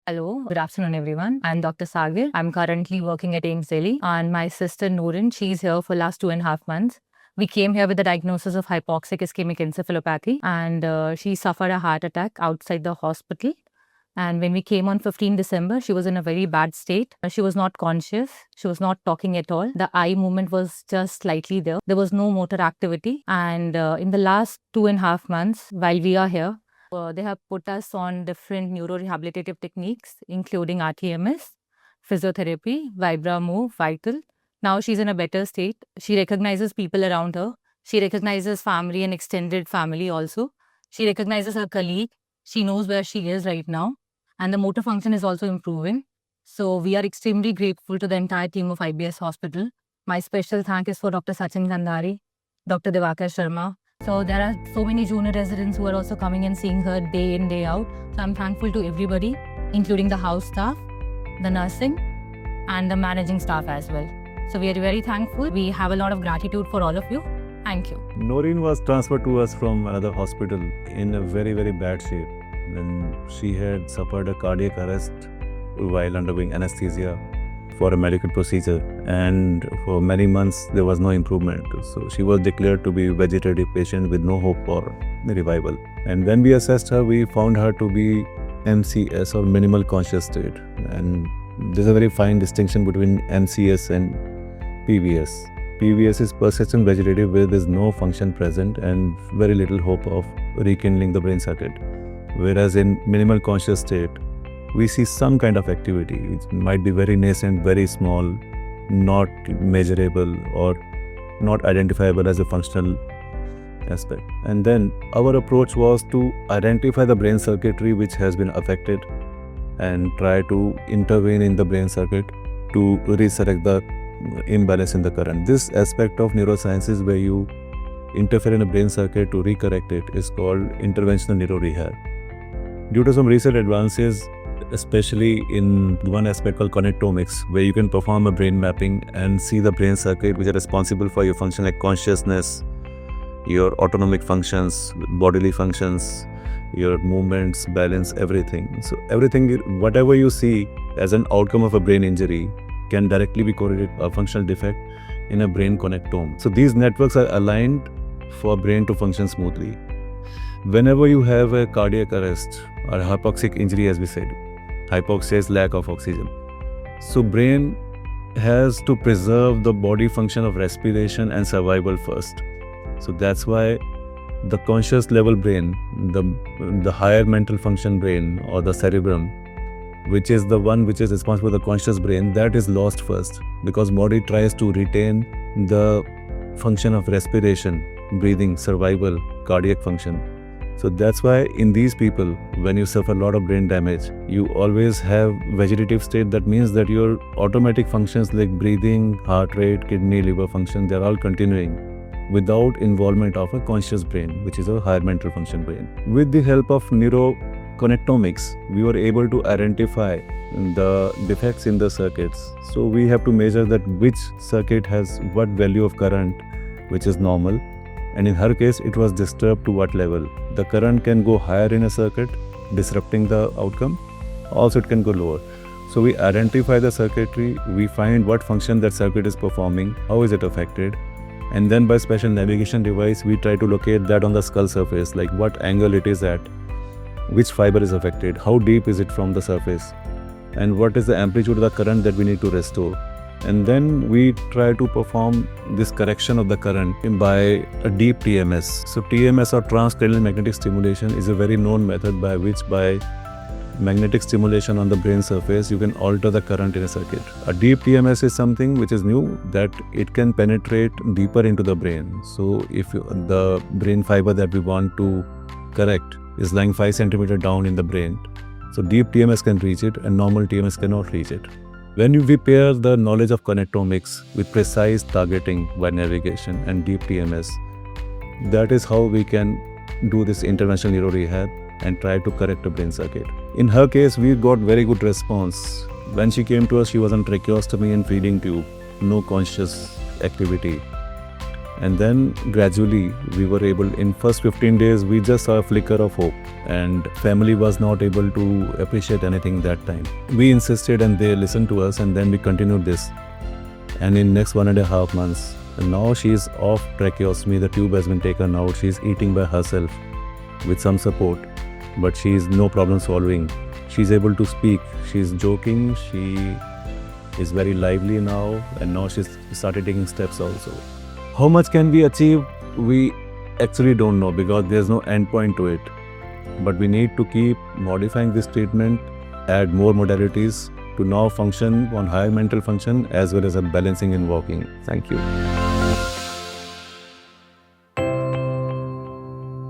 Hello, good afternoon, everyone. I'm Dr. Sagir. I'm currently working at AIMS Delhi, and my sister Noorin, she's here for last 2.5 months. We came here with the diagnosis of hypoxic ischemic encephalopathy, and she suffered a heart attack outside the hospital. And when we came on 15 December, she was in a very bad state. She was not conscious. She was not talking at all. The eye movement was just slightly there. There was no motor activity. And in the last 2.5 months, while we are here, they have put us on different neuro-rehabilitative techniques, including RTMS, physiotherapy, Vibra Move, Vital. Now she's in a better state. She recognizes people around her. She recognizes family and extended family also. She recognizes her colleague. She knows where she is right now. And the motor function is also improving. So we are extremely grateful to the entire team of IBS Hospital. My special thank is for Dr. Sachin Kandari, Dr. Divakar Sharma. So there are so many junior residents who are also coming and seeing her day in, day out. So I'm thankful to everybody, including the house staff, the nursing, and the managing staff as well. So we are very thankful. We have a lot of gratitude for all of you. Thank you. Noreen was transferred to us from another hospital in a very, very bad shape. Then she had suffered a cardiac arrest while undergoing anesthesia for a medical procedure, and for many months there was no improvement. So she was declared to be a vegetative patient with no hope for revival. And when we assessed her, we found her to be MCS, or minimal conscious state. And there's a very fine distinction between MCS and PVS. PVS is persistent vegetative, where there's no function present and very little hope of rekindling the brain circuit. Whereas in minimal conscious state, we see some kind of activity. It might be very nascent, very small, not measurable or not identifiable as a functional aspect. And then our approach was to identify the brain circuitry which has been affected and try to intervene in the brain circuit to resurrect the imbalance in the current. This aspect of neurosciences, where you interfere in a brain circuit to recorrect it, is called interventional neurorehab. Due to some recent advances, especially in one aspect called connectomics, where you can perform a brain mapping and see the brain circuit which are responsible for your function like consciousness, your autonomic functions, bodily functions, your movements, balance, everything. So everything, whatever you see as an outcome of a brain injury, can directly be correlated a functional defect in a brain connectome. So these networks are aligned for brain to function smoothly. Whenever you have a cardiac arrest or a hypoxic injury, as we said, hypoxia is lack of oxygen. So brain has to preserve the body function of respiration and survival first. So that's why the conscious level brain, the higher mental function brain, or the cerebrum, which is the one which is responsible for the conscious brain, that is lost first, because body tries to retain the function of respiration, breathing, survival, cardiac function. So that's why in these people, when you suffer a lot of brain damage, you always have vegetative state. That means that your automatic functions like breathing, heart rate, kidney, liver function, they're all continuing without involvement of a conscious brain, which is a higher mental function brain. With the help of neuroconnectomics, we were able to identify the defects in the circuits. So we have to measure that which circuit has what value of current, which is normal. And in her case, it was disturbed to what level. The current can go higher in a circuit, disrupting the outcome. Also, it can go lower. So we identify the circuitry, we find what function that circuit is performing, how is it affected. And then by special navigation device, we try to locate that on the skull surface, like what angle it is at, which fiber is affected, how deep is it from the surface, and what is the amplitude of the current that we need to restore. And then we try to perform this correction of the current by a deep TMS. So TMS, or transcranial magnetic stimulation, is a very known method by which, by magnetic stimulation on the brain surface, you can alter the current in a circuit. A deep TMS is something which is new, that it can penetrate deeper into the brain. So if the brain fiber that we want to correct is lying 5 centimeters down in the brain, so deep TMS can reach it and normal TMS cannot reach it. When we pair the knowledge of connectomics with precise targeting by navigation and deep TMS, that is how we can do this interventional neurorehab and try to correct a brain circuit. In her case, we got very good response. When she came to us, she was on tracheostomy and feeding tube, no conscious activity. And then gradually we were able, in first 15 days, we just saw a flicker of hope, and family was not able to appreciate anything that time. We insisted and they listened to us, and then we continued this. And in next 1.5 months, and now she is off tracheostomy, the tube has been taken out, she is eating by herself with some support, but she is no problem swallowing. She is able to speak, she is joking, she is very lively now, and now she's started taking steps also. How much can we achieve? We actually don't know because there's no end point to it. But we need to keep modifying this treatment, add more modalities to now function on higher mental function as well as a balancing in walking. Thank you.